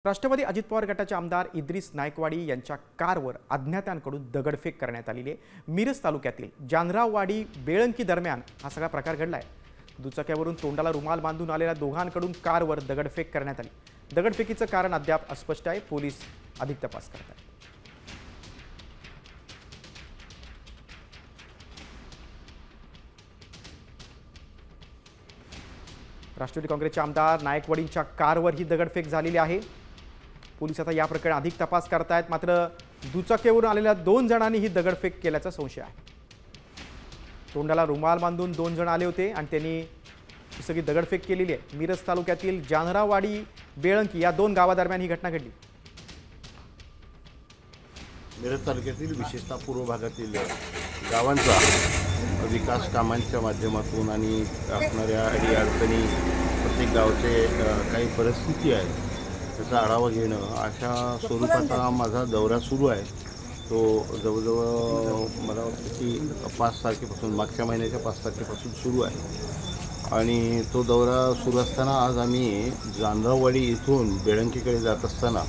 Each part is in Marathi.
राष्ट्रवादी अजित पवार गटाचे आमदार इद्रिस नायकवाडी यांच्या कारवर अज्ञातांकडून दगडफेक करण्यात आलेली आहे। मिरज तालुक्यातील जानराववाडी बेळंकी दरम्यान हा सगळा प्रकार घडलाय। दुचाक्यावरून तोंडाला रुमाल बांधून आलेल्या दोघांकडून कारवर दगडफेक करण्यात आली। दगडफेकीचं कारण अद्याप अस्पष्ट आहे। पोलीस अधिक तपास करत आहेत। राष्ट्रवादी काँग्रेसचे आमदार नायकवाडींच्या कारवर ही दगडफेक झालेली आहे। पोलीस आता या प्रकरणी अधिक तपास करत आहेत। मात्र दुचाकीवरून आलेल्या 2 जणांनी ही दगडफेक केल्याचा संशय आहे। तोंडाला रुमाल बांधून 2 जण आले होते आणि त्यांनी ही सगळी दगडफेक केलेली आहे। मिरज तालुक्यातील जानराववाडी बेळंकी या 2 गावादरम्यान ही घटना घडली। मिरज तालुक्यातील विशेषतः पूर्व भागातील गावांचा विकास कामांच्या माध्यमातून आणि असणाऱ्या अडचणी प्रत्येक गावचे काही परिस्थिती आहे त्याचा आढावा घेणं अशा स्वरूपाचा माझा दौरा सुरू आहे। तो जवळजवळ मला वाटतं की 5 तारखेपासून मागच्या महिन्याच्या 5 तारखेपासून सुरू आहे आणि तो दौरा सुरू असताना आज आम्ही जानराववाडी इथून बेळंकीकडे जात असताना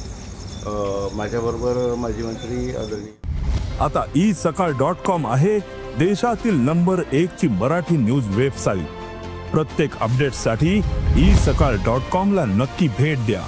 माझ्याबरोबर माजी मंत्री आदरणीय आता isakal.com आहे देशातील नंबर 1 ची मराठी न्यूज वेबसाईट। प्रत्येक अपडेटसाठी isakal.com ला नक्की भेट द्या।